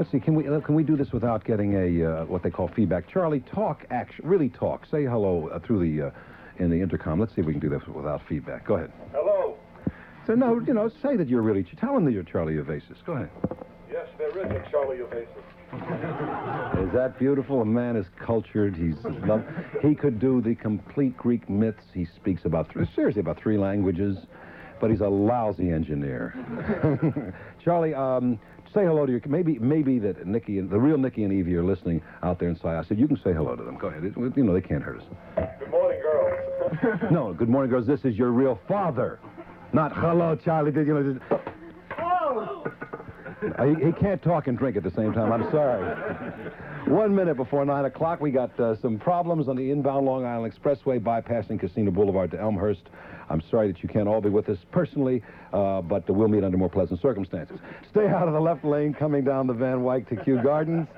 Let's see. Can we do this without getting a what they call feedback? Charlie, talk. Really talk. Say hello through the in the intercom. Let's see if we can do this without feedback. Go ahead. Hello. So no, say that you're really. Tell them that you're Charlie Ovasis. Go ahead. Yes, there is a Charlie Ovasis. Is that beautiful? A man is cultured. He could do the complete Greek myths. He speaks seriously about 3 languages, but he's a lousy engineer. Charlie, say hello to your... Maybe that Nicky and the real Nicky and Evie are listening out there inside. I said, you can say hello to them. Go ahead. They can't hurt us. Good morning, girls. No, good morning, girls. This is your real father. Not hello, Charlie. He can't talk and drink at the same time. I'm sorry. 1 minute before 9 o'clock, we got some problems on the inbound Long Island Expressway bypassing Casino Boulevard to Elmhurst. I'm sorry that you can't all be with us personally, but we'll meet under more pleasant circumstances. Stay out of the left lane coming down the Van Wyck to Kew Gardens.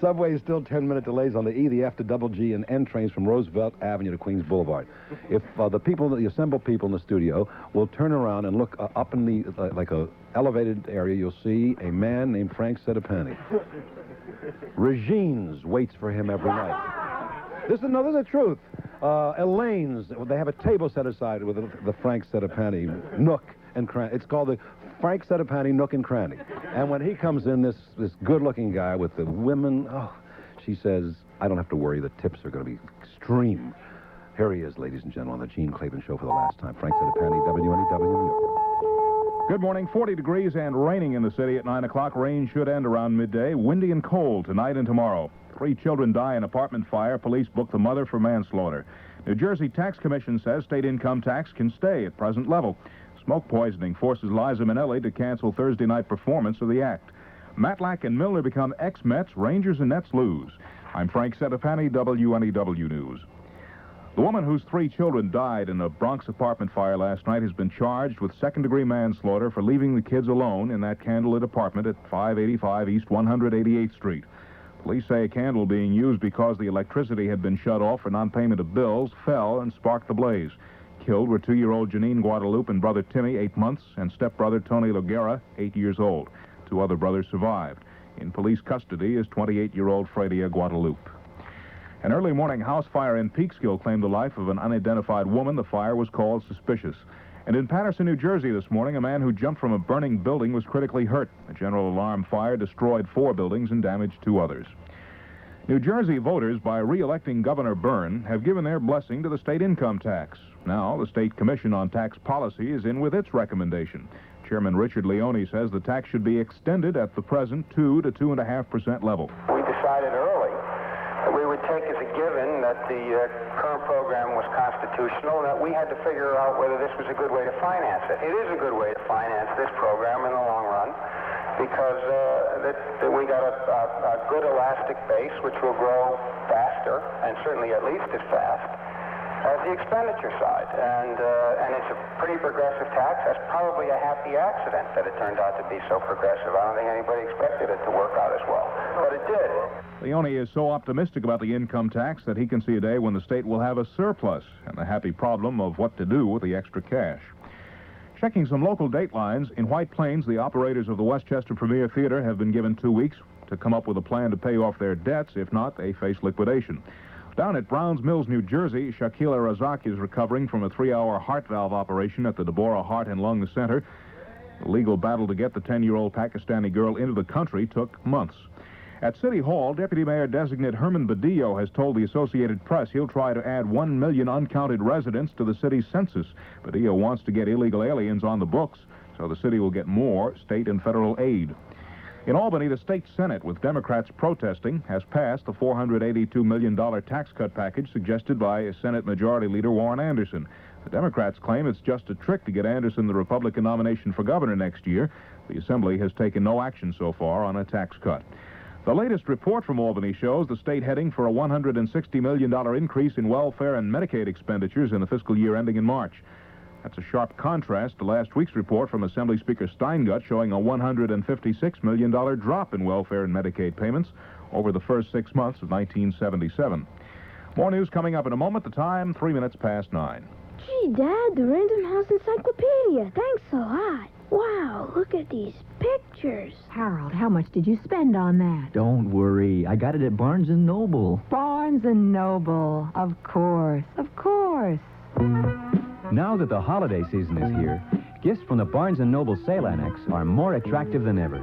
Subway is still 10-minute delays on the E, the F to double G, and N trains from Roosevelt Avenue to Queens Boulevard. If the assembled people in the studio will turn around and look up in the, like a elevated area, you'll see a man named Frank Sedapani. Regine's waits for him every night. This is the truth. Elaine's, they have a table set aside with the Frank Sedapani nook and cranny. It's called the Frank Sedapani Nook and Cranny. And when he comes in, this good-looking guy with the women, she says, I don't have to worry. The tips are going to be extreme. Here he is, ladies and gentlemen, on the Gene Klavan Show for the last time. Frank Sedapani, WNEW, New York. Good morning. 40 degrees and raining in the city at 9 o'clock. Rain should end around midday. Windy and cold tonight and tomorrow. 3 children die in apartment fire. Police book the mother for manslaughter. New Jersey Tax Commission says state income tax can stay at present level. Smoke poisoning forces Liza Minnelli to cancel Thursday night performance of the act. Matlack and Milner become ex-Mets. Rangers and Nets lose. I'm Frank Sedapani, WNEW News. The woman whose 3 children died in a Bronx apartment fire last night has been charged with second-degree manslaughter for leaving the kids alone in that candlelit apartment at 585 East 188th Street. Police say a candle being used because the electricity had been shut off for non-payment of bills fell and sparked the blaze. Killed were 2-year-old Janine Guadalupe and brother Timmy, 8 months, and stepbrother Tony Loguera, 8 years old. 2 other brothers survived. In police custody is 28-year-old Fredia Guadalupe. An early morning house fire in Peekskill claimed the life of an unidentified woman. The fire was called suspicious. And in Paterson, New Jersey this morning, a man who jumped from a burning building was critically hurt. A general alarm fire destroyed 4 buildings and damaged 2 others. New Jersey voters, by re-electing Governor Byrne, have given their blessing to the state income tax. Now, the State Commission on Tax Policy is in with its recommendation. Chairman Richard Leone says the tax should be extended at the present 2 to 2.5% level. We decided early that we would take as a given that the current program was constitutional and that we had to figure out whether this was a good way to finance it. It is a good way to finance this program in the long run because that we got a good elastic base which will grow faster and certainly at least as fast as the expenditure side. And it's a pretty progressive tax. That's probably a happy accident that it turned out to be so progressive. I don't think anybody expected it to work out as well, but it did. Leone is so optimistic about the income tax that he can see a day when the state will have a surplus and the happy problem of what to do with the extra cash. Checking some local datelines, in White Plains, the operators of the Westchester Premier Theater have been given 2 weeks to come up with a plan to pay off their debts. If not, they face liquidation. Down at Browns Mills, New Jersey, Shakila Razak is recovering from a 3-hour heart valve operation at the Deborah Heart and Lung Center. The legal battle to get the 10-year-old Pakistani girl into the country took months. At City Hall, Deputy Mayor-designate Herman Badillo has told the Associated Press he'll try to add 1 million uncounted residents to the city's census. Badillo wants to get illegal aliens on the books so the city will get more state and federal aid. In Albany, the state Senate, with Democrats protesting, has passed the $482 million tax cut package suggested by Senate Majority Leader Warren Anderson. The Democrats claim it's just a trick to get Anderson the Republican nomination for governor next year. The Assembly has taken no action so far on a tax cut. The latest report from Albany shows the state heading for a $160 million increase in welfare and Medicaid expenditures in the fiscal year ending in March. That's a sharp contrast to last week's report from Assembly Speaker Steingut showing a $156 million drop in welfare and Medicaid payments over the first 6 months of 1977. More news coming up in a moment. The time, 3 minutes past 9. Gee, Dad, the Random House Encyclopedia. Thanks a lot. Wow, look at these pictures. Harold, how much did you spend on that? Don't worry. I got it at Barnes & Noble. Barnes & Noble. Of course. Of course. Now that the holiday season is here, gifts from the Barnes & Noble Sale Annex are more attractive than ever.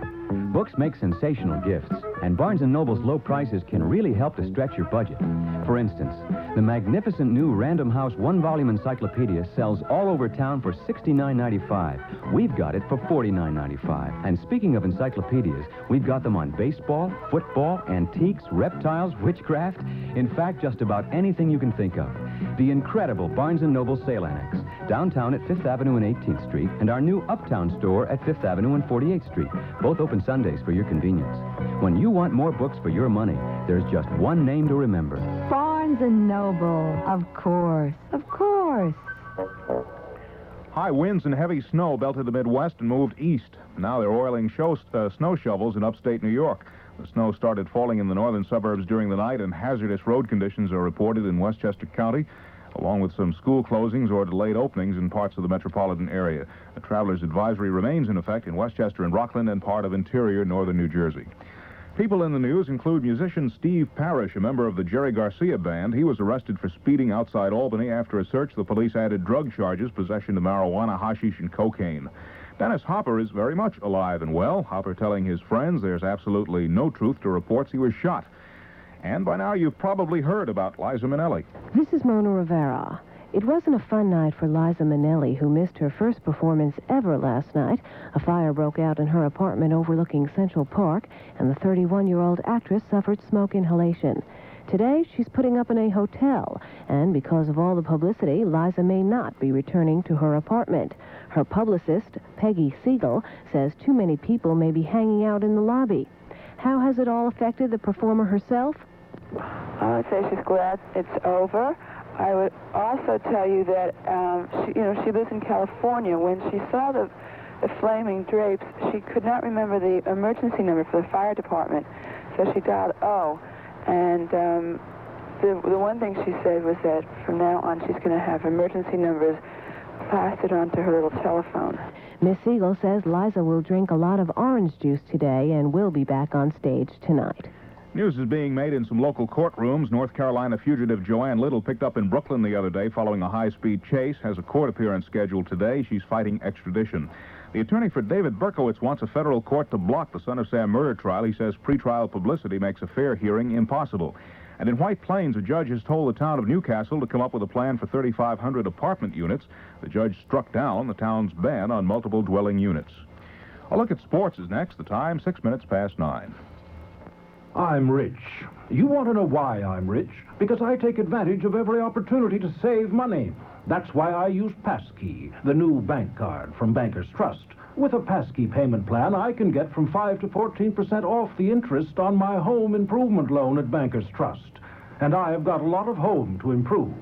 Books make sensational gifts, and Barnes & Noble's low prices can really help to stretch your budget. For instance, the magnificent new Random House one-volume encyclopedia sells all over town for $69.95. We've got it for $49.95. And speaking of encyclopedias, we've got them on baseball, football, antiques, reptiles, witchcraft, in fact, just about anything you can think of. The incredible Barnes & Noble Sale Annex, downtown at 5th Avenue and 18th Street, and our new Uptown store at 5th Avenue and 48th Street, both open Sundays for your convenience. When you want more books for your money, there's just one name to remember. Barnes & Noble. Of course. Of course. High winds and heavy snow belted the Midwest and moved east. Now they're oiling snow shovels in upstate New York. The snow started falling in the northern suburbs during the night, and hazardous road conditions are reported in Westchester County, along with some school closings or delayed openings in parts of the metropolitan area. A traveler's advisory remains in effect in Westchester and Rockland and part of interior northern New Jersey. People in the news include musician Steve Parrish, a member of the Jerry Garcia Band. He was arrested for speeding outside Albany. After a search, the police added drug charges, possession of marijuana, hashish, and cocaine. Dennis Hopper is very much alive and well. Hopper telling his friends there's absolutely no truth to reports he was shot. And by now you've probably heard about Liza Minnelli. This is Mona Rivera. It wasn't a fun night for Liza Minnelli, who missed her first performance ever last night. A fire broke out in her apartment overlooking Central Park, and the 31-year-old actress suffered smoke inhalation. Today, she's putting up in a hotel, and because of all the publicity, Liza may not be returning to her apartment. Her publicist, Peggy Siegel, says too many people may be hanging out in the lobby. How has it all affected the performer herself? I'd say she's glad it's over. I would also tell you that she lives in California. When she saw the flaming drapes, she could not remember the emergency number for the fire department, so she dialed O. And the one thing she said was that from now on she's going to have emergency numbers plastered onto her little telephone. Miss Siegel says Liza will drink a lot of orange juice today and will be back on stage tonight. News is being made in some local courtrooms. North Carolina fugitive Joanne Little, picked up in Brooklyn the other day following a high-speed chase, has a court appearance scheduled today. She's fighting extradition. The attorney for David Berkowitz wants a federal court to block the Son of Sam murder trial. He says pretrial publicity makes a fair hearing impossible. And in White Plains, a judge has told the town of Newcastle to come up with a plan for 3,500 apartment units. The judge struck down the town's ban on multiple dwelling units. A look at sports is next. The time, 6 minutes past 9. I'm rich. You want to know why I'm rich? Because I take advantage of every opportunity to save money. That's why I use Passkey, the new bank card from Bankers Trust. With a Passkey payment plan, I can get from 5 to 14% off the interest on my home improvement loan at Bankers Trust. And I have got a lot of home to improve.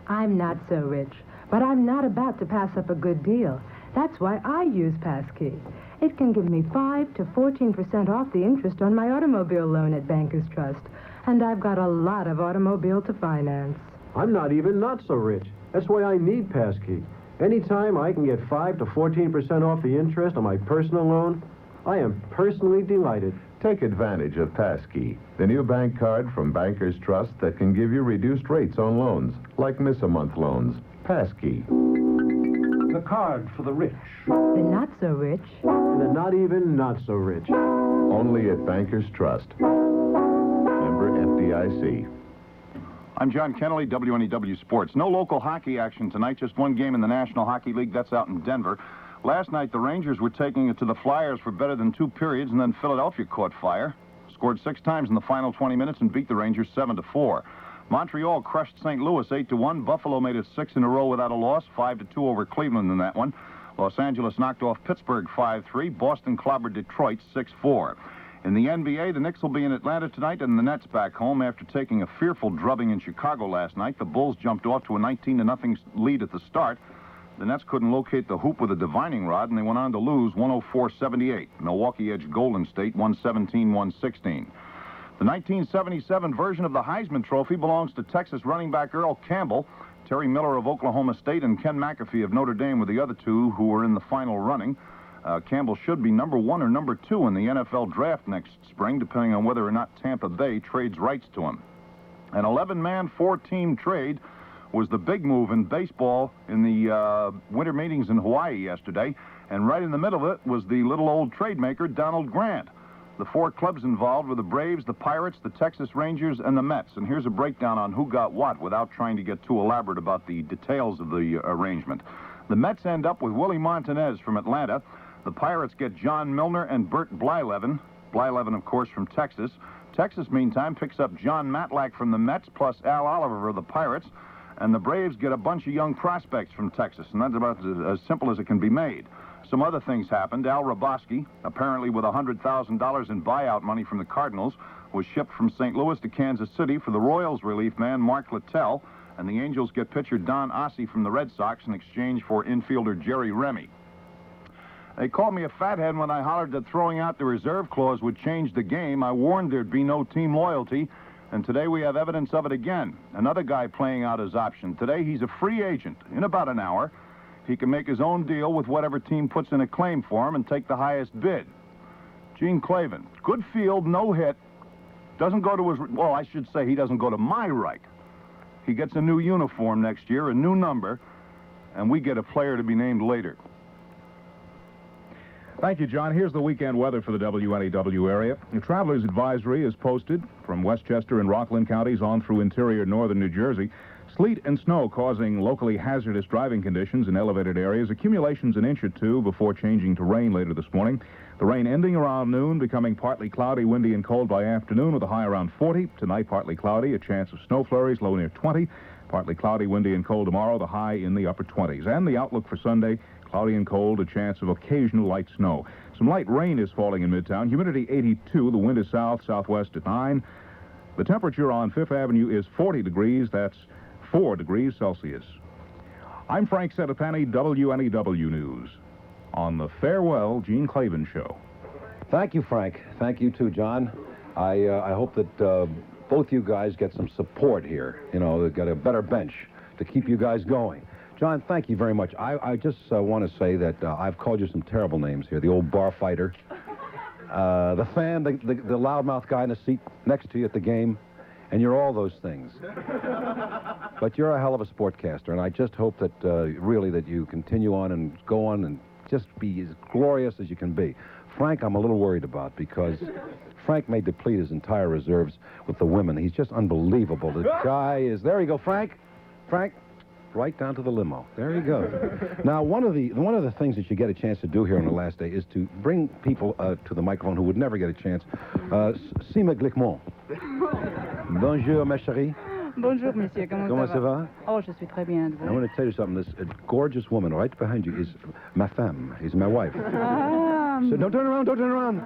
I'm not so rich, but I'm not about to pass up a good deal. That's why I use Passkey. It can give me 5 to 14% off the interest on my automobile loan at Bankers Trust. And I've got a lot of automobile to finance. I'm not even not so rich. That's why I need Passkey. Anytime I can get 5 to 14% off the interest on my personal loan, I am personally delighted. Take advantage of Passkey, the new bank card from Bankers Trust that can give you reduced rates on loans, like miss-a-month loans. Passkey. The card for the rich. The not so rich. And the not even not so rich. Only at Bankers Trust. Member FDIC. I'm John Kennelly, WNEW Sports. No local hockey action tonight, just one game in the National Hockey League. That's out in Denver. Last night, the Rangers were taking it to the Flyers for better than 2 periods, and then Philadelphia caught fire. Scored 6 times in the final 20 minutes and beat the Rangers 7-4. Montreal crushed St. Louis 8-1. Buffalo made it 6 in a row without a loss, 5-2 over Cleveland in that one. Los Angeles knocked off Pittsburgh 5-3. Boston clobbered Detroit 6-4. In the NBA, the Knicks will be in Atlanta tonight, and the Nets back home after taking a fearful drubbing in Chicago last night. The Bulls jumped off to a 19-0 lead at the start. The Nets couldn't locate the hoop with a divining rod, and they went on to lose 104-78. Milwaukee edged Golden State 117-116. The 1977 version of the Heisman Trophy belongs to Texas running back Earl Campbell. Terry Miller of Oklahoma State and Ken McAfee of Notre Dame were the other two who were in the final running. Campbell should be number 1 or number 2 in the NFL draft next spring, depending on whether or not Tampa Bay trades rights to him. An 11-man, 4-team trade was the big move in baseball in the winter meetings in Hawaii yesterday, and right in the middle of it was the little old trade maker, Donald Grant. The 4 clubs involved were the Braves, the Pirates, the Texas Rangers, and the Mets. And here's a breakdown on who got what without trying to get too elaborate about the details of the arrangement. The Mets end up with Willie Montanez from Atlanta. The Pirates get John Milner and Bert Blyleven. Blyleven, of course, from Texas. Texas, meantime, picks up John Matlack from the Mets plus Al Oliver of the Pirates. And the Braves get a bunch of young prospects from Texas. And that's about as simple as it can be made. Some other things happened. Al Roboski, apparently with $100,000 in buyout money from the Cardinals, was shipped from St. Louis to Kansas City for the Royals relief man Mark Littell. And the Angels get pitcher Don Ossie from the Red Sox in exchange for infielder Jerry Remy. They called me a fathead when I hollered that throwing out the reserve clause would change the game. I warned there'd be no team loyalty, and today we have evidence of it again. Another guy playing out his option. Today he's a free agent. In about an hour, he can make his own deal with whatever team puts in a claim for him and take the highest bid. Gene Klavan, good field, no hit. Doesn't go to his, well, I should say he doesn't go to my right. He gets a new uniform next year, a new number, and we get a player to be named later. Thank you, John. Here's the weekend weather for the WNEW area. The traveler's advisory is posted from Westchester and Rockland counties on through interior northern New Jersey. Sleet and snow causing locally hazardous driving conditions in elevated areas. Accumulations an inch or 2 before changing to rain later this morning. The rain ending around noon, becoming partly cloudy, windy, and cold by afternoon with a high around 40. Tonight, partly cloudy, a chance of snow flurries, low near 20. Partly cloudy, windy, and cold tomorrow, the high in the upper 20s. And the outlook for Sunday, cloudy and cold, a chance of occasional light snow. Some light rain is falling in Midtown. Humidity 82. The wind is south-southwest at 9. The temperature on Fifth Avenue is 40 degrees. That's 4 degrees Celsius. I'm Frank Centopani, WNEW News. On the Farewell Gene Klavan Show. Thank you, Frank. Thank you, too, John. I hope that both you guys get some support here. You know, they've got a better bench to keep you guys going. John, thank you very much. I just want to say that I've called you some terrible names here. The old bar fighter, the fan, the loudmouth guy in the seat next to you at the game, and you're all those things. But you're a hell of a sportcaster, and I just hope that really that you continue on and go on and just be as glorious as you can be. Frank, I'm a little worried about because Frank may deplete his entire reserves with the women. He's just unbelievable. The guy is... There you go, Frank. Frank. Right down to the limo. There you go. Now, one of the things that you get a chance to do here on the last day is to bring people to the microphone who would never get a chance. Sima Glickmont. Bonjour, ma chérie. Bonjour, monsieur. Comment ça va? Oh, je suis très bien. I want to tell you something. This gorgeous woman right behind you is ma femme. Is my wife. So don't turn around, don't turn around.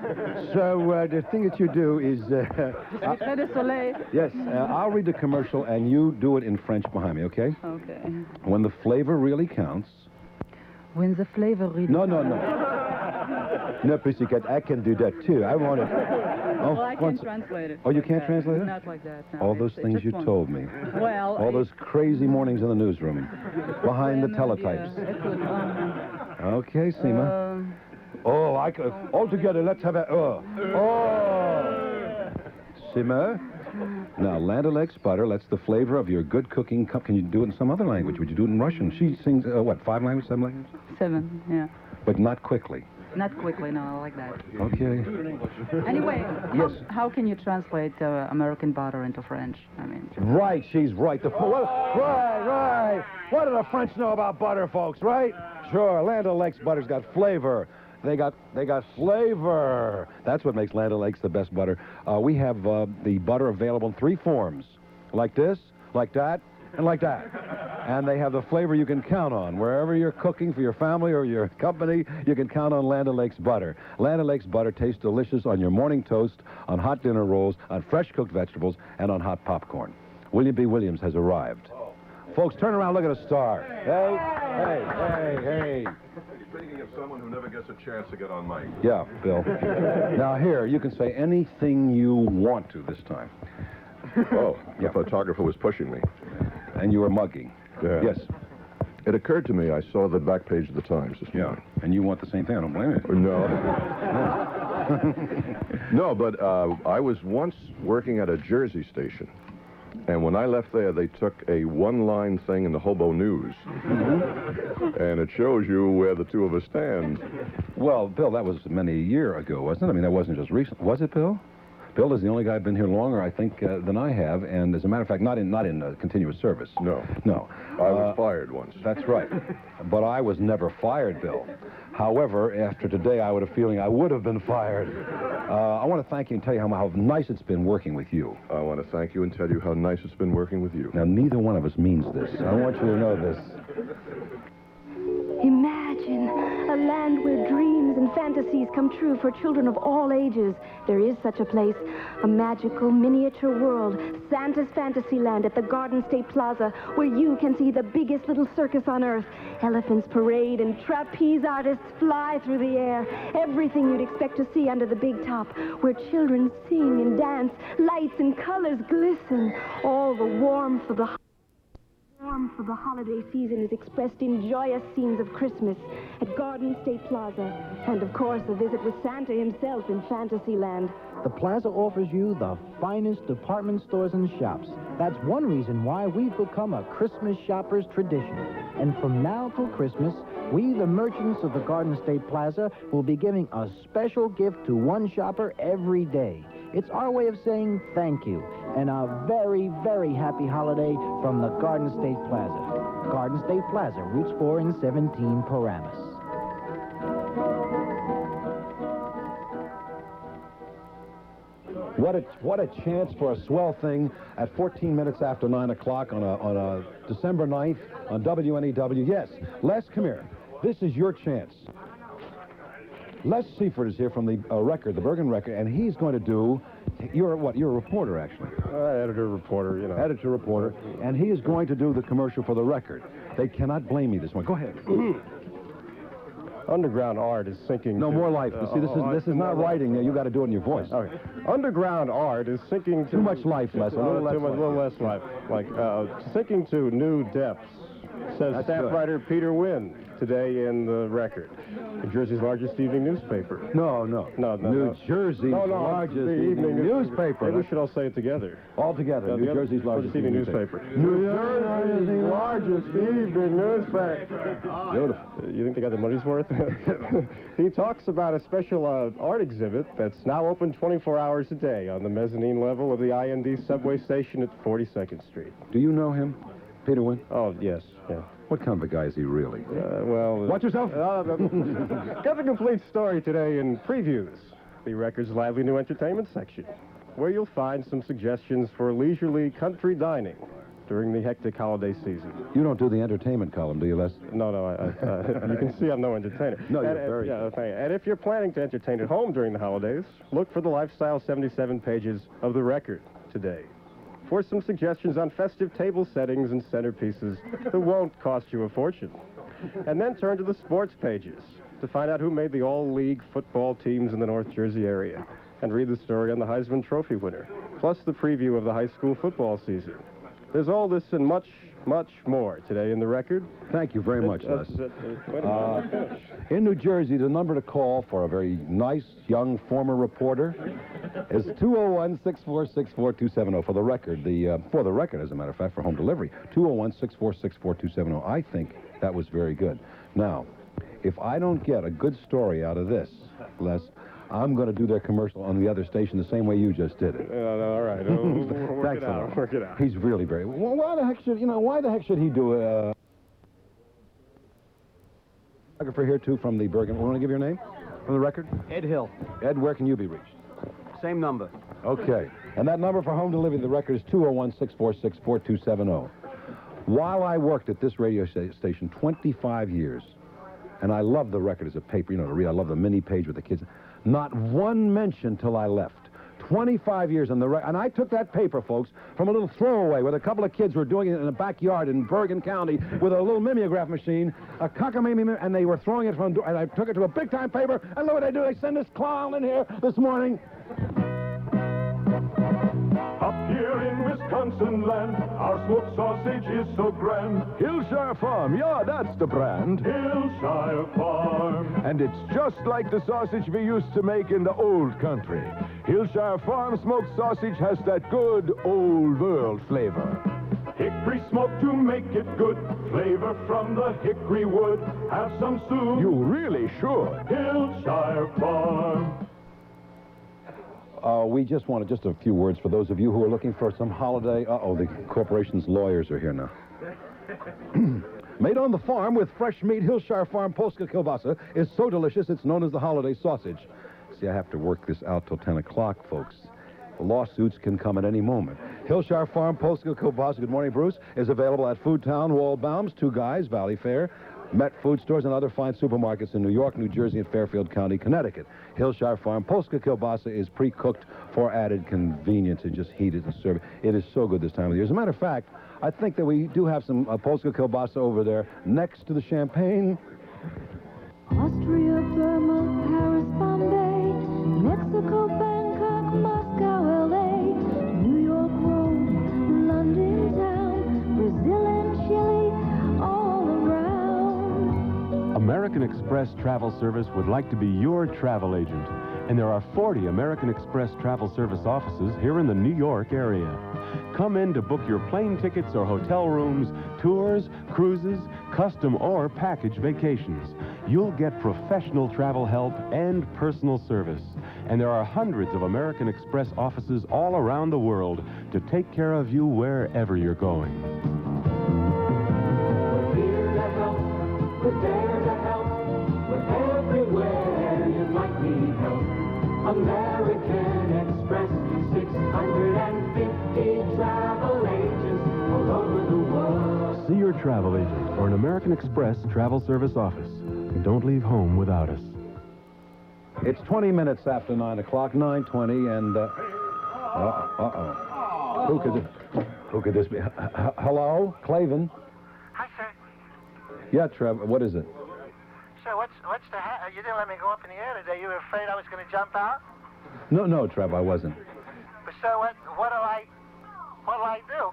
So the thing that you do is... Yes, I'll read the commercial and you do it in French behind me, okay? Okay. When the flavor really counts... When the flavor really No. No, pussycat, I can do that too. I want it. Well, I can translate it. Oh, you can't translate it? Not like that. No, all those things you told me. Well... All those crazy mornings in the newsroom. Behind the teletypes. Okay, Seema. I could... All together, let's have a... Seema. Now, Land O'Lakes butter, that's the flavor of your good cooking. Can you do it in some other language? Would you do it in Russian? She sings, 5 languages, 7 languages? 7, yeah. But not quickly. Not quickly, no, I like that. Okay. Anyway, yes. How can you translate American butter into French? I mean... Right, she's right. Right. What do the French know about butter, folks, right? Sure, Land O'Lakes butter's got flavor. They got flavor. That's what makes Land O'Lakes the best butter. We have the butter available in 3 forms. Like this, like that, and like that. And they have the flavor you can count on. Wherever you're cooking for your family or your company, you can count on Land O'Lakes butter. Land O'Lakes butter tastes delicious on your morning toast, on hot dinner rolls, on fresh cooked vegetables, and on hot popcorn. William B. Williams has arrived. Folks, turn around, look at a star. Hey. Speaking of someone who never gets a chance to get on mic. Yeah, Bill. Now here, you can say anything you want to this time. Oh, the photographer was pushing me. And you were mugging. Yeah. Yes. It occurred to me, I saw the back page of the Times this morning. And you want the same thing. I don't blame you. No. No, but I was once working at a Jersey station. And when I left there, they took a one-line thing in the Hobo News. And it shows you where the two of us stand. Well, Bill, that was many a year ago, wasn't it? I mean, that wasn't just recent. Was it, Bill? Bill is the only guy been here longer, I think, than I have. And as a matter of fact, not in continuous service. No. No. I was fired once. That's right. But I was never fired, Bill. However, after today, I would have feeling I would have been fired. I want to thank you and tell you how nice it's been working with you. I want to thank you and tell you how nice it's been working with you. Now, neither one of us means this. I want you to know this. Imagine a land where dreams and fantasies come true for children of all ages. There is such a place, a magical miniature world, Santa's Fantasyland at the Garden State Plaza, where you can see the biggest little circus on earth. Elephants parade and trapeze artists fly through the air. Everything you'd expect to see under the big top, where children sing and dance, lights and colors glisten. All the warmth of the holiday season is expressed in joyous scenes of Christmas at Garden State Plaza. And, of course, a visit with Santa himself in Fantasyland. The Plaza offers you the finest department stores and shops. That's one reason why we've become a Christmas shopper's tradition. And from now till Christmas, we, the merchants of the Garden State Plaza, will be giving a special gift to one shopper every day. It's our way of saying thank you, and a very, very happy holiday from the Garden State Plaza. Garden State Plaza, routes 4 and 17, Paramus. What a chance for a swell thing at 14 minutes after 9 o'clock on a December 9th on WNEW. Yes, Les, come here. This is your chance. Les Seifert is here from the Record, the Bergen Record, and he's going to do, you're a reporter, actually. Editor, reporter, you know. Editor, reporter, and he is going to do the commercial for the Record. They cannot blame me this one. Go ahead. Underground art is sinking. No, more life. You see, this is not writing. You got to do it in your voice. Okay. Underground art is sinking to... Too much life, Les. A little less life. Like, sinking to new depths, says staff writer Peter Wynn today in the Record, New Jersey's largest evening newspaper. No. New Jersey's largest evening newspaper. Maybe we should all say it together. All together. New Jersey's largest evening newspaper. New Jersey's largest evening newspaper. Beautiful. You think they got the money's worth? He talks about a special art exhibit that's now open 24 hours a day on the mezzanine level of the IND subway station at 42nd Street. Do you know him, Peter Wynn? Oh, yes, yeah. What kind of a guy is he really? Watch yourself. Got the complete story today in Previews, the Record's lively new entertainment section, where you'll find some suggestions for leisurely country dining during the hectic holiday season. You don't do the entertainment column, do you, Les? No, you can see I'm no entertainer. No, you're very good. And if you're planning to entertain at home during the holidays, look for the Lifestyle 77 pages of the Record today for some suggestions on festive table settings and centerpieces that won't cost you a fortune. And then turn to the sports pages to find out who made the all-league football teams in the North Jersey area and read the story on the Heisman Trophy winner, plus the preview of the high school football season. There's all this and much, much more today in the Record. Thank you very much, Les. In New Jersey, the number to call for a very nice, young, former reporter is 201-646-4270 for the Record. For the Record, as a matter of fact, for home delivery. 201-646-4270. I think that was very good. Now, if I don't get a good story out of this, Les, I'm going to do their commercial on the other station the same way you just did it. All right. Thanks a lot. Work it out. He's really very... Well, why the heck should he do a... photographer here, too, from the Bergen. Want to give your name from the Record? Ed Hill. Ed, where can you be reached? Same number. Okay. And that number for home delivery of the Record is 201-646-4270. While I worked at this radio station 25 years, and I love the Record as a paper, to read. I love the mini page with the kids. Not one mention till I left. 25 years on the Record. And I took that paper, folks, from a little throwaway where a couple of kids were doing it in a backyard in Bergen County with a little mimeograph machine, a cockamamie, and they were throwing it from... And I took it to a big-time paper, and look what they do. They send this clown in here this morning. Up here in Wisconsin. Wisconsin land, our smoked sausage is so grand. Hillshire Farm, yeah, that's the brand. Hillshire Farm. And it's just like the sausage we used to make in the old country. Hillshire Farm smoked sausage has that good old world flavor. Hickory smoke to make it good. Flavor from the hickory wood. Have some soon. You really should. Hillshire Farm. We just wanted just a few words for those of you who are looking for some holiday. The corporation's lawyers are here now. Made on the farm with fresh meat, Hillshire Farm Polska Kielbasa is so delicious it's known as the holiday sausage. See, I have to work this out till 10 o'clock, folks. The lawsuits can come at any moment. Hillshire Farm Polska Kielbasa, good morning, Bruce, is available at Foodtown, Waldbaum's, Two Guys, Valley Fair, Met Food Stores, and other fine supermarkets in New York, New Jersey, and Fairfield County, Connecticut. Hillshire Farm Polska Kielbasa is pre-cooked for added convenience and just heat it and serve it. It is so good this time of the year. As a matter of fact, I think that we do have some Polska Kielbasa over there next to the champagne. Austria, Burma, Paris, Bombay, Mexico, Bangkok, Moscow, L.A., New York, Rome, London town, Brazil and Chile, all around. American Express Travel Service would like to be your travel agent, and there are 40 American Express Travel Service offices here in the New York area. Come in to book your plane tickets or hotel rooms, tours, cruises, custom or package vacations. You'll get professional travel help and personal service. And there are hundreds of American Express offices all around the world to take care of you wherever you're going. We're here to help. We're there to help. We're everywhere you might need help. American Express, 650 travel agents all over the world. See your travel agent or an American Express Travel Service office. Don't leave home without us. It's 20 minutes after 9 o'clock, 9:20, and, Who could this be? Hello? Klavan? Hi, sir. Yeah, Trev, what is it? Sir, what's the you didn't let me go up in the air today. You were afraid I was going to jump out? No, Trev, I wasn't. But, sir, what'll I do?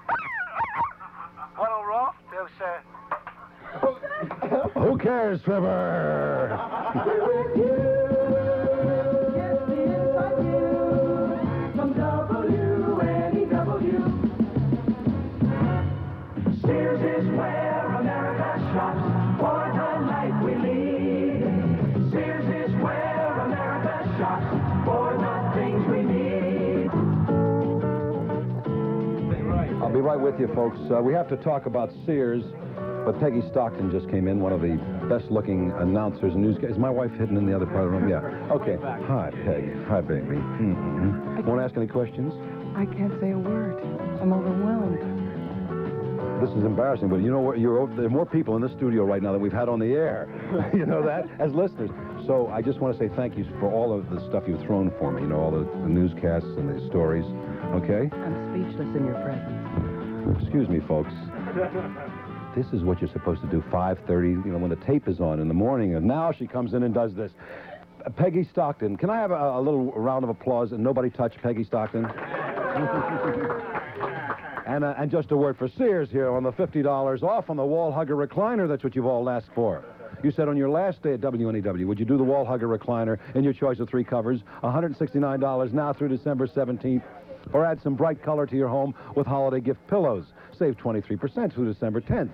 What'll Rolf do, sir? Who cares, Trevor? From WNEW. Sears is where America shops for the life we lead. Sears is where America shops for the things we need. I'll be right with you, folks. We have to talk about Sears, but Peggy Stockton just came in, one of the best-looking announcers and newscasters. Is my wife hidden in the other part of the room? Yeah. Okay. Hi, Peg. Hi, baby. Want to ask any questions? I can't say a word. I'm overwhelmed. This is embarrassing, but you know what? There are more people in this studio right now than we've had on the air. You know that? As listeners. So I just want to say thank you for all of the stuff you've thrown for me. You know, all the newscasts and the stories. Okay? I'm speechless in your presence. Excuse me, folks. This is what you're supposed to do, 5:30, when the tape is on in the morning. And now she comes in and does this. Peggy Stockton. Can I have a little round of applause and nobody touch Peggy Stockton? And just a word for Sears here on the $50 off on the wall hugger recliner. That's what you've all asked for. You said on your last day at WNEW, would you do the wall hugger recliner in your choice of 3 covers? $169 now through December 17th. Or add some bright color to your home with holiday gift pillows. Save 23% through December 10th.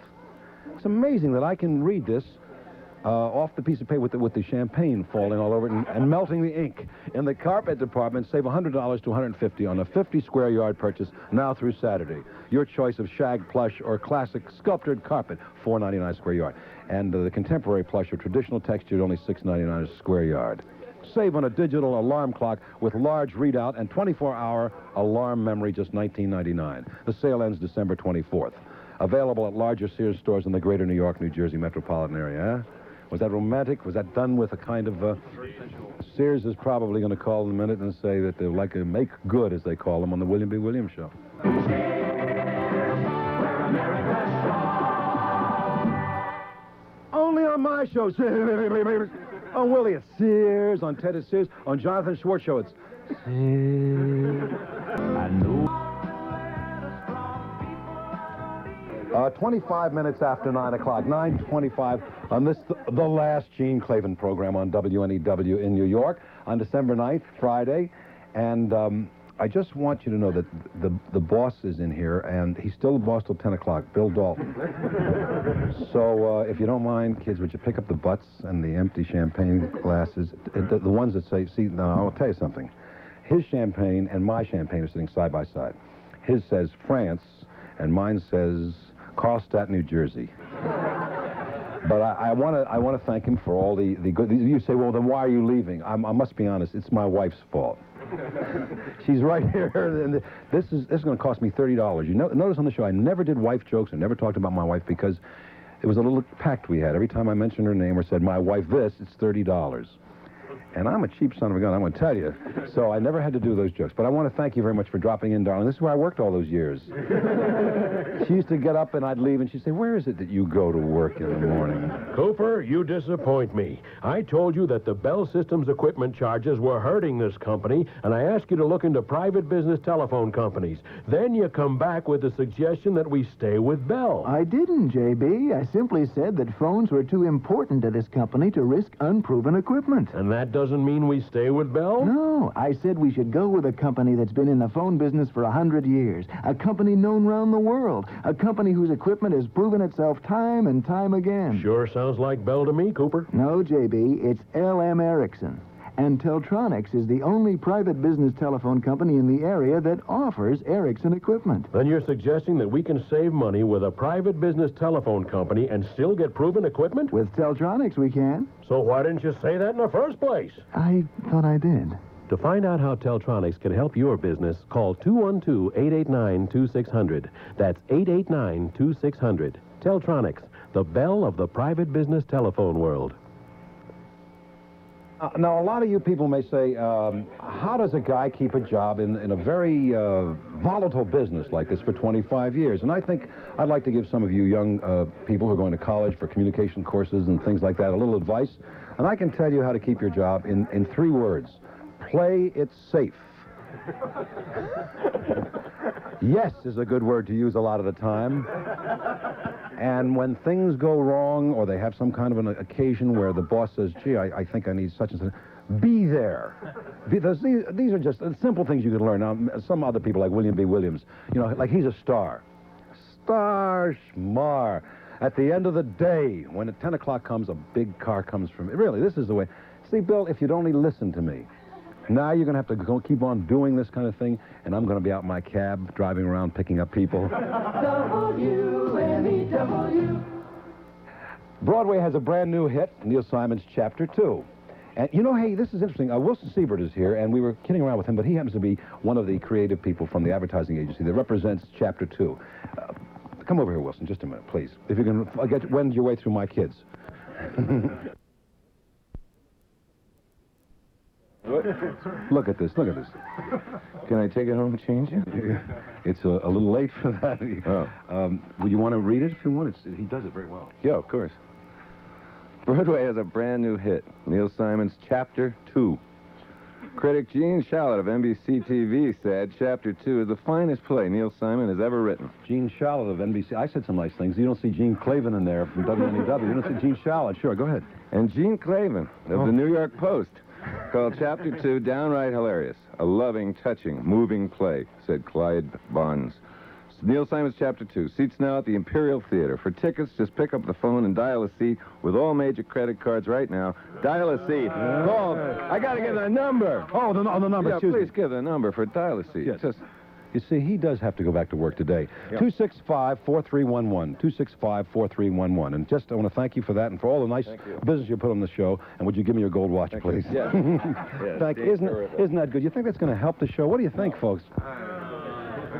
It's amazing that I can read this off the piece of paper with the champagne falling all over it and melting the ink. In the carpet department, save $100 to $150 on a 50-square-yard purchase now through Saturday. Your choice of shag plush or classic sculptured carpet, $4.99 a square yard. And the contemporary plush or traditional textured, only $6.99 a square yard. Save on a digital alarm clock with large readout and 24-hour alarm memory, just $19.99. The sale ends December 24th. Available at larger Sears stores in the greater New York, New Jersey metropolitan area. Huh? Was that romantic? Was that done with a kind of... Sears is probably going to call in a minute and say that they're like a make good, as they call them, on the William B. Williams show. Only on my show. On Willie, it's Sears. On Ted, it's Sears. On Jonathan Schwartz show, it's Sears. I know. 25 minutes after 9 o'clock, 9:25 on this, the last Gene Klavan program on WNEW in New York on December 9th, Friday. And I just want you to know that the boss is in here, and he's still the boss till 10 o'clock, Bill Dalton. So if you don't mind, kids, would you pick up the butts and the empty champagne glasses? The ones that say, see, now I'll tell you something. His champagne and my champagne are sitting side by side. His says France, and mine says Carlstadt, New Jersey. But I want to thank him for all the good. You say, well, then why are you leaving? I must be honest. It's my wife's fault. She's right here, and this is going to cost me $30. You notice on the show I never did wife jokes. I never talked about my wife because it was a little pact we had. Every time I mentioned her name or said my wife this, it's $30. And I'm a cheap son of a gun, I'm going to tell you. So I never had to do those jokes. But I want to thank you very much for dropping in, darling. This is where I worked all those years. She used to get up and I'd leave, and she'd say, where is it that you go to work in the morning? Cooper, you disappoint me. I told you that the Bell Systems equipment charges were hurting this company, and I asked you to look into private business telephone companies. Then you come back with the suggestion that we stay with Bell. I didn't, J.B. I simply said that phones were too important to this company to risk unproven equipment. And that doesn't mean we stay with Bell? No, I said we should go with a company that's been in the phone business for 100 years. A company known around the world. A company whose equipment has proven itself time and time again. Sure sounds like Bell to me, Cooper. No, J.B., it's L.M. Ericsson. And Teltronics is the only private business telephone company in the area that offers Ericsson equipment. Then you're suggesting that we can save money with a private business telephone company and still get proven equipment? With Teltronics, we can. So why didn't you say that in the first place? I thought I did. To find out how Teltronics can help your business, call 212-889-2600. That's 889-2600. Teltronics, the Bell of the private business telephone world. Now, a lot of you people may say, how does a guy keep a job in a very volatile business like this for 25 years? And I think I'd like to give some of you young people who are going to college for communication courses and things like that a little advice. And I can tell you how to keep your job in 3 words. Play it safe. Yes is a good word to use a lot of the time. And when things go wrong or they have some kind of an occasion where the boss says, gee, I think I need such and such, be there. Because these are just simple things you can learn. Now, some other people like William B. Williams, you know, like he's a star. Star schmar. At the end of the day, when at 10 o'clock comes, a big car comes from... Really, this is the way. See, Bill, if you'd only listen to me, now you're going to have to go keep on doing this kind of thing, and I'm going to be out in my cab, driving around, picking up people. WNEW. Broadway has a brand new hit, Neil Simon's Chapter 2. And, you know, hey, this is interesting. Wilson Siebert is here, and we were kidding around with him, but he happens to be one of the creative people from the advertising agency that represents Chapter 2. Come over here, Wilson, just a minute, please. If you can wend your way through my kids. Look at this, look at this. Can I take it home and change it? It's a little late for that. Would you want to read it if you want? He does it very well. Yeah, of course. Broadway has a brand new hit, Neil Simon's Chapter 2. Critic Gene Shalit of NBC-TV said Chapter 2 is the finest play Neil Simon has ever written. Gene Shalit of NBC. I said some nice things. You don't see Gene Klavan in there from WNEW. You don't see Gene Shalit. Sure, go ahead. And Gene Klavan of the New York Post called Chapter 2 downright hilarious. A loving, touching, moving play, said Clyde Bonds. Neil Simon's Chapter 2. Seats now at the Imperial Theater. For tickets, just pick up the phone and dial a seat with all major credit cards right now. Dial a seat. Call. I got to give the number. Oh, the number. Yeah, please give the number for dial a seat. Yes. You see, he does have to go back to work today. Yep. 265-4311. 265-4311. And just I want to thank you for that and for all the nice business you put on the show. And would you give me your gold watch, please? Yes. Thank you. Isn't that good? You think that's going to help the show? What do you think, folks? A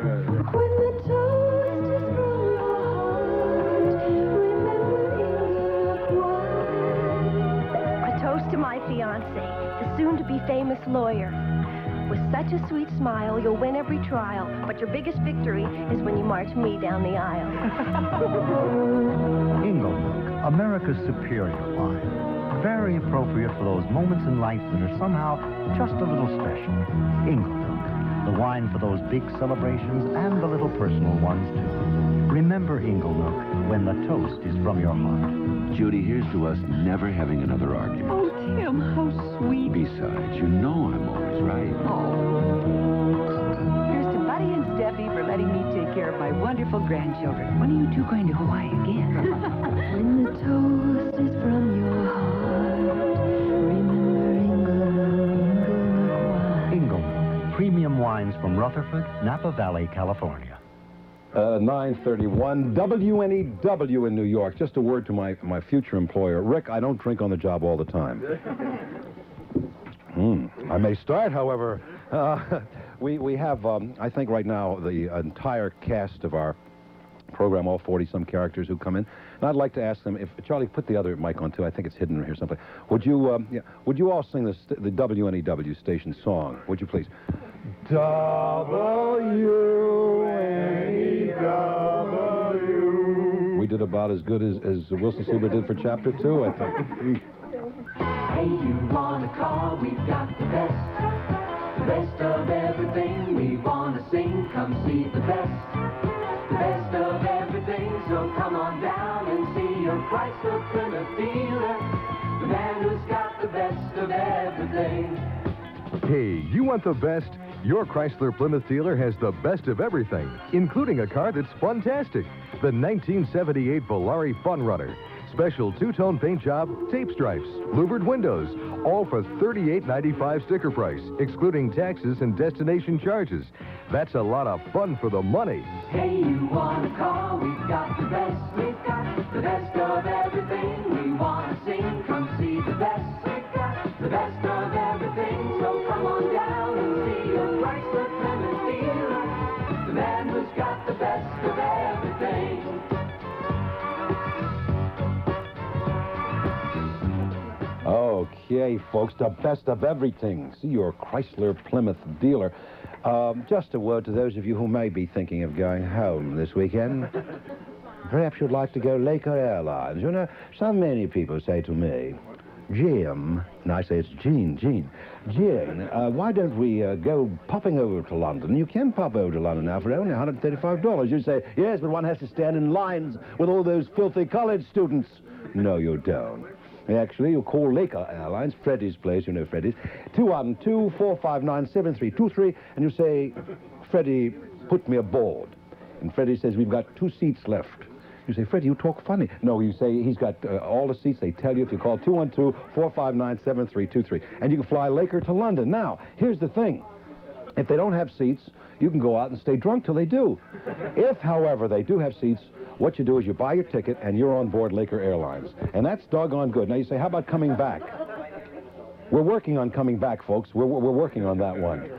toast to my fiancé, the soon-to-be famous lawyer. With such a sweet smile, you'll win every trial, but your biggest victory is when you march me down the aisle. Ingle Milk, America's superior wine. Very appropriate for those moments in life that are somehow just a little special. Ingle Milk, The wine for those big celebrations and the little personal ones, too. Remember Inglenook when the toast is from your heart. Judy, here's to us never having another argument. Oh, Tim, how sweet. Besides, you know I'm always right. Here's to Buddy and Steffi for letting me take care of my wonderful grandchildren. When are you two going to Hawaii again? When the toast is from your heart, remember Inglenook wine. Inglenook, premium wines from Rutherford, Napa Valley, California. 9:31 WNEW in New York. Just a word to my future employer. Rick, I don't drink on the job all the time. I may start, however. We have, I think right now, the entire cast of our program, all 40-some characters who come in. And I'd like to ask them, if Charlie, put the other mic on, too. I think it's hidden here someplace. Would you all sing the WNEW station song? Would you please? WNEW. We did about as good as Wilson Super did for Chapter 2, I think. Hey, you want a car? We've got the best of everything. We want to sing, come see the best of everything. So come on down and see your ChryslerPlymouth dealer, the man who's got the best of everything. Hey, you want the best? Your ChryslerPlymouth dealer has the best of everything, including a car that's fantastic. The 1978 Volare Fun Runner. Special two-tone paint job, tape stripes, louvered windows, all for $38.95 sticker price, excluding taxes and destination charges. That's a lot of fun for the money. Hey, you want a car? We've got the best. We've got the best of everything. We want to sing, come see the best. We've got the best of everything. So come on down and see your ChryslerPlymouth dealer, the man who's got the best of everything. Okay, folks, the best of everything. See your ChryslerPlymouth dealer. Just a word to those of you who may be thinking of going home this weekend. Perhaps you'd like to go Laker Airlines. You know, so many people say to me, Jim, and I say it's Gene, Gene, why don't we go popping over to London? You can pop over to London now for only $135. You say, yes, but one has to stand in lines with all those filthy college students. No, you don't. Actually, you call Laker Airlines, Freddie's place, you know Freddie's, 212-459-7323, and you say, Freddie, put me aboard. And Freddie says, we've got 2 seats left. You say, Freddie, you talk funny. No, you say, he's got all the seats. They tell you if you call 212-459-7323. And you can fly Laker to London. Now, here's the thing. If they don't have seats, you can go out and stay drunk till they do. If, however, they do have seats, what you do is you buy your ticket and you're on board Laker Airlines. And that's doggone good. Now you say, how about coming back? We're working on coming back, folks. We're working on that one.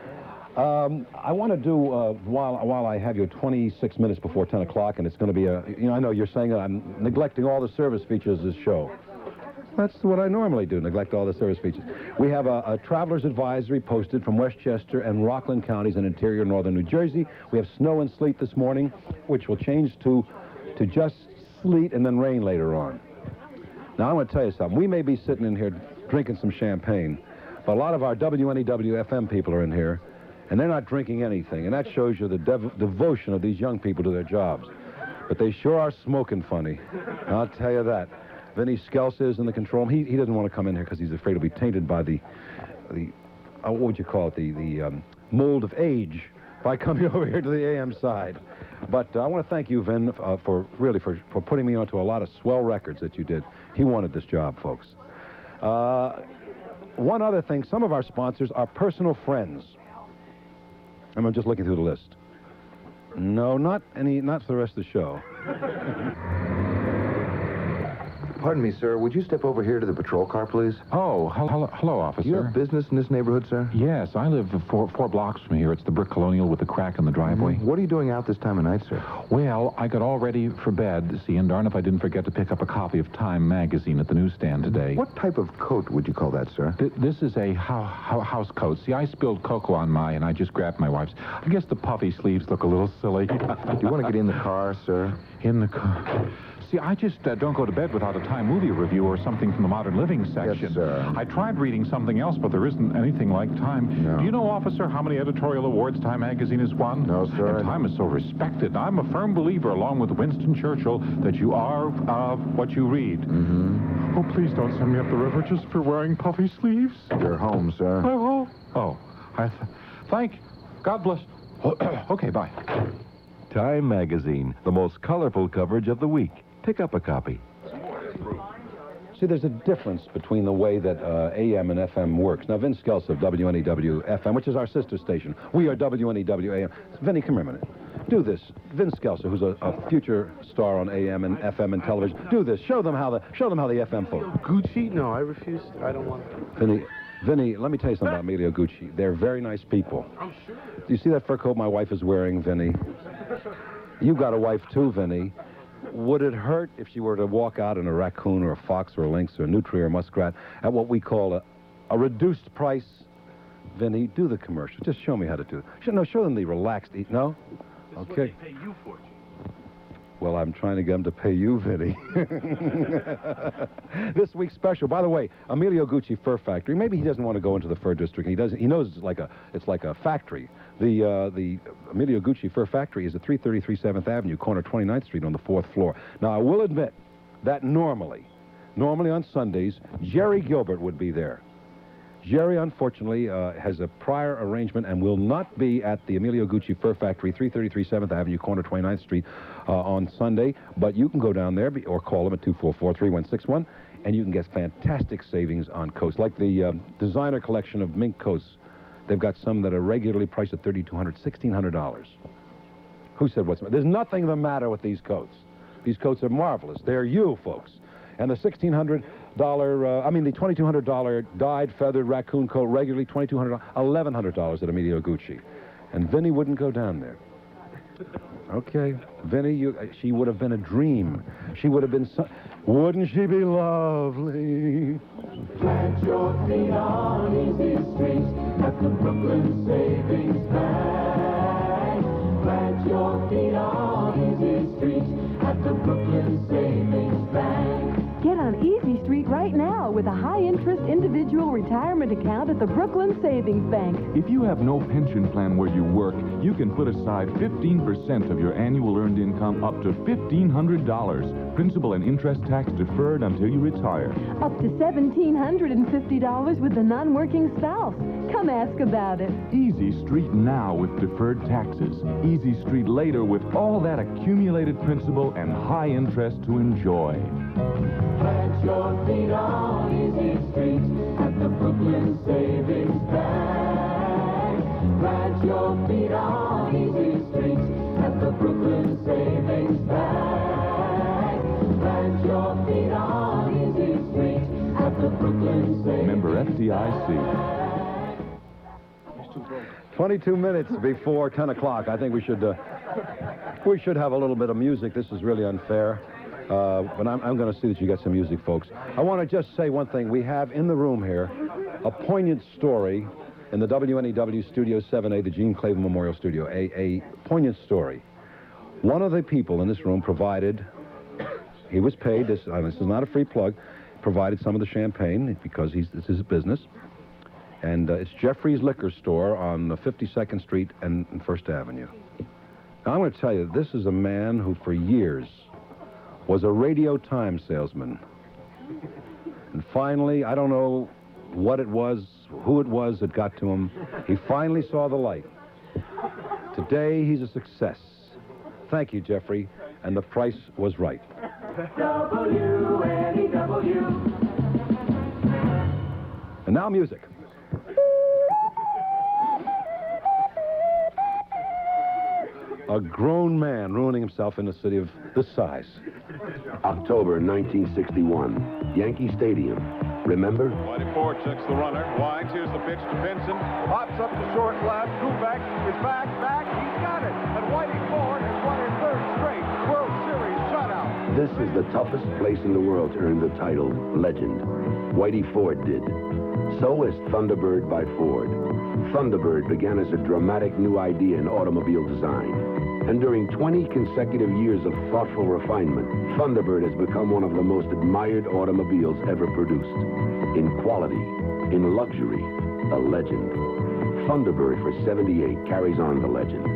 I want to do, while I have you 26 minutes before 10 o'clock, and it's going to be I know you're saying that I'm neglecting all the service features of this show. That's what I normally do, neglect all the service features. We have a traveler's advisory posted from Westchester and Rockland counties in interior northern New Jersey. We have snow and sleet this morning, which will change to just sleet and then rain later on. Now, I want to tell you something. We may be sitting in here drinking some champagne, but a lot of our WNEW FM people are in here, and they're not drinking anything, and that shows you the devotion of these young people to their jobs. But they sure are smoking funny. I'll tell you that. Vinny Skels is in the control room. He doesn't want to come in here because he's afraid he'll be tainted by the what would you call it, the mold of age by coming over here to the AM side. But I want to thank you, Vin, for putting me onto a lot of swell records that you did. He wanted this job, folks. One other thing, some of our sponsors are personal friends. I'm just looking through the list. No, not for the rest of the show. Pardon me, sir. Would you step over here to the patrol car, please? Oh, hello, officer. You have business in this neighborhood, sir? Yes, I live four blocks from here. It's the brick colonial with the crack in the driveway. What are you doing out this time of night, sir? Well, I got all ready for bed, see, and darn if I didn't forget to pick up a copy of Time magazine at the newsstand today. What type of coat would you call that, sir? This is a house coat. See, I spilled cocoa on and I just grabbed my wife's. I guess the puffy sleeves look a little silly. Do you want to get in the car, sir? In the car. See, I just don't go to bed without a Time movie review or something from the Modern Living section. Yes, sir. I tried reading something else, but there isn't anything like Time. No. Do you know, officer, how many editorial awards Time magazine has won? No, sir. And Time is so respected. I'm a firm believer, along with Winston Churchill, that you are what you read. Mm-hmm. Oh, please don't send me up the river just for wearing puffy sleeves. You're home, sir. Thank you. God bless. Okay, bye. Time magazine, the most colorful coverage of the week. Pick up a copy. See, there's a difference between the way that AM and FM works. Now, Vince Skelsa of WNEW-FM, which is our sister station. We are WNEW-AM. Vinny, come here a minute. Do this. Vince Skelsa, who's a future star on AM and FM and television. Do this. Show them how the FM folks. Gucci? No, I refuse. I don't want to. Vinny, let me tell you something about Emilio Gucci. They're very nice people. I'm sure. Do you see that fur coat my wife is wearing, Vinny? You got a wife too, Vinny. Would it hurt if she were to walk out in a raccoon or a fox or a lynx or a nutria or a muskrat at what we call a reduced price? Vinny, do the commercial. Just show me how to do it. Show them the relaxed eat. No? Okay. They pay you for it. Well, I'm trying to get them to pay you, Vinny. This week's special. By the way, Emilio Gucci Fur Factory. Maybe he doesn't want to go into the fur district. He knows it's like a factory. The Emilio Gucci Fur Factory is at 333 7th Avenue, corner 29th Street on the 4th floor. Now, I will admit that normally on Sundays, Jerry Gilbert would be there. Jerry, unfortunately, has a prior arrangement and will not be at the Emilio Gucci Fur Factory, 333 7th Avenue, corner 29th Street, on Sunday. But you can go down there or call him at 244-3161, and you can get fantastic savings on coats, like the designer collection of mink coats. They've got some that are regularly priced at $3,200, $1,600. Who said what's the matter? There's nothing the matter with these coats. These coats are marvelous. They're you, folks. And the $1,600, the $2,200 dyed feathered raccoon coat regularly $2,200, $1,100 at Emilio Gucci. And Vinny wouldn't go down there. Okay, Vinny, she would have been a dream. She would have been wouldn't she be lovely? Plant your feet on easy streets at the Brooklyn Savings Bank. Plant your feet on easy streets at the Brooklyn Savings Bank. Get on Easy Street right now with a high-interest individual retirement account at the Brooklyn Savings Bank. If you have no pension plan where you work, you can put aside 15% of your annual earned income up to $1,500. Principal and interest tax deferred until you retire. Up to $1,750 with the non-working spouse. Come ask about it. Easy Street now with deferred taxes. Easy Street later with all that accumulated principal and high interest to enjoy. Plant your feet on easy streets at the Brooklyn Savings Bank. Plant your feet on easy streets at the Brooklyn Savings Bank. Plant your feet on easy streets at the Brooklyn Savings Member FDIC. 22 minutes before 10 o'clock. I think we should have a little bit of music. This is really unfair. But I'm going to see that you get some music, folks. I want to just say one thing. We have in the room here a poignant story in the WNEW Studio 7A, the Gene Klavan Memorial Studio, a poignant story. One of the people in this room provided, he was paid, this is not a free plug, provided some of the champagne because this is his business. And it's Geoffreys Liquor Store on 52nd Street and 1st Avenue. Now, I'm going to tell you, this is a man who for years was a Radio Times salesman. And finally, I don't know what it was, who it was that got to him. He finally saw the light. Today, he's a success. Thank you, Geoffrey. And the price was right. WNEW. And now music. A grown man ruining himself in a city of this size. October 1961, Yankee Stadium. Remember? 24 checks the runner. Wide, here's the pitch to Benson. Pops up to short left. Kubek is back. He's got it. And Whitey Ford has won his third straight World Series shutout. This is the toughest place in the world to earn the title Legend. Whitey Ford did. So is Thunderbird by Ford. Thunderbird began as a dramatic new idea in automobile design. And during 20 consecutive years of thoughtful refinement, Thunderbird has become one of the most admired automobiles ever produced. In quality, in luxury, a legend. Thunderbird for $78 carries on the legend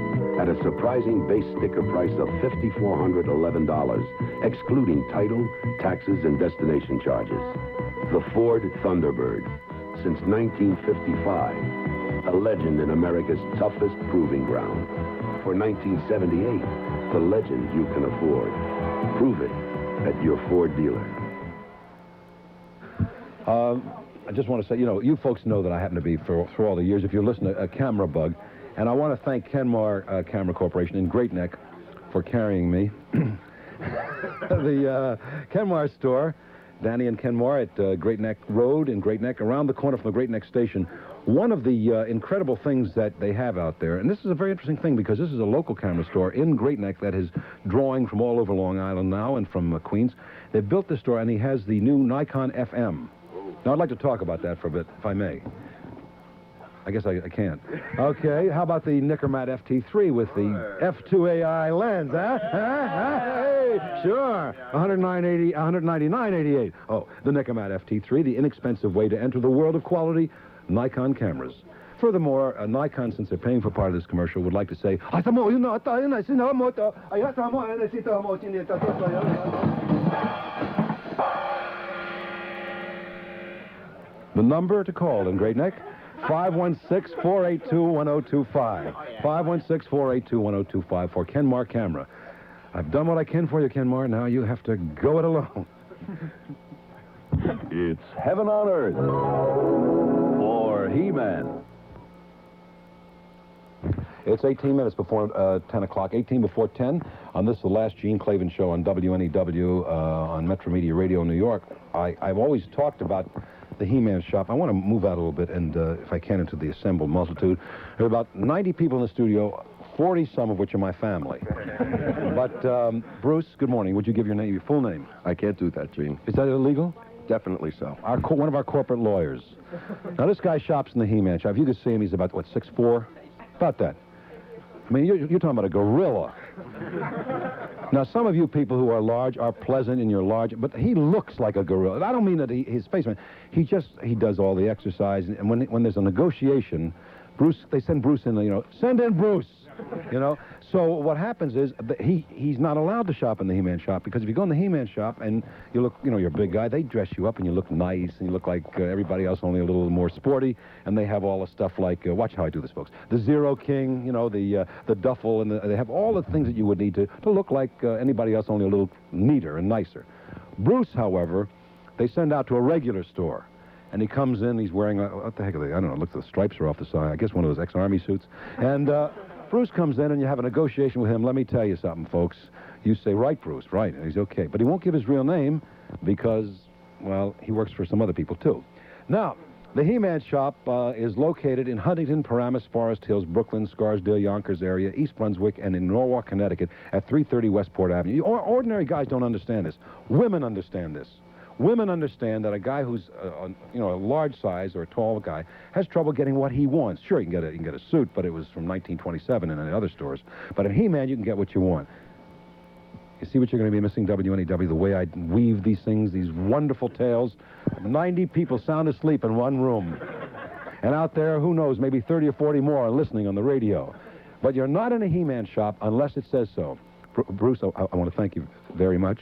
at a surprising base sticker price of $5,411, excluding title, taxes, and destination charges. The Ford Thunderbird. Since 1955, a legend in America's toughest proving ground. For 1978, the legend you can afford. Prove it at your Ford dealer. I just want to say, you folks know that I happen to be, for all the years, if you listen to a camera bug, and I want to thank Kenmar Camera Corporation in Great Neck for carrying me. The Kenmar store, Danny and Kenmar at Great Neck Road in Great Neck, around the corner from the Great Neck Station. One of the incredible things that they have out there, and this is a very interesting thing because this is a local camera store in Great Neck that is drawing from all over Long Island now and from Queens. They've built this store, and he has the new Nikon FM. Now, I'd like to talk about that for a bit, if I may. I guess I can't. Okay, how about the Nikkormat FT3 with the F2AI lens, huh? Hey, sure. 199.88. Oh, the Nikkormat FT3, the inexpensive way to enter the world of quality Nikon cameras. Furthermore, Nikon, since they're paying for part of this commercial, would like to say, the number to call in Great Neck, 516-482-1025. 516-482-1025 for Kenmar Camera. I've done what I can for you, Kenmar. Now you have to go it alone. It's heaven on earth for He-Man. It's 18 minutes before 10 o'clock, 18 before 10. On this, the last Gene Klavan show on WNEW on Metro Media Radio New York. I've always talked about the He-Man shop. I want to move out a little bit and, if I can, into the assembled multitude. There are about 90 people in the studio, 40 some of which are my family. But, Bruce, good morning. Would you give your full name? I can't do that, Gene. Is that illegal? Definitely so. One of our corporate lawyers. Now, this guy shops in the He-Man shop. If you could see him, he's about, 6'4"? About that. I mean, you're talking about a gorilla. Now, some of you people who are large are pleasant and you're large, but he looks like a gorilla. I don't mean that he's spaceman. He does all the exercise, and when there's a negotiation, they send Bruce in, send in Bruce, So what happens is he's not allowed to shop in the He-Man shop, because if you go in the He-Man shop and you look, you're a big guy, they dress you up and you look nice and you look like everybody else, only a little more sporty, and they have all the stuff like, watch how I do this, folks, the Zero King, the duffel, and they have all the things that you would need to look like anybody else, only a little neater and nicer. Bruce, however, they send out to a regular store. And he comes in, he's wearing, what the heck are they? I don't know, look, the stripes are off the side. I guess one of those ex-Army suits. And Bruce comes in and you have a negotiation with him. Let me tell you something, folks. You say, right, Bruce, right. And he's okay. But he won't give his real name because, well, he works for some other people, too. Now, the He-Man shop is located in Huntington, Paramus, Forest Hills, Brooklyn, Scarsdale, Yonkers area, East Brunswick, and in Norwalk, Connecticut at 330 Westport Avenue. Ordinary guys don't understand this. Women understand this. Women understand that a guy who's, a large size or a tall guy has trouble getting what he wants. Sure, you can get a suit, but it was from 1927 in the other stores. But at He-Man, you can get what you want. You see what you're going to be missing, WNEW, the way I weave these things, these wonderful tales. 90 people sound asleep in one room. And out there, who knows, maybe 30 or 40 more are listening on the radio. But you're not in a He-Man shop unless it says so. Bruce, I want to thank you very much.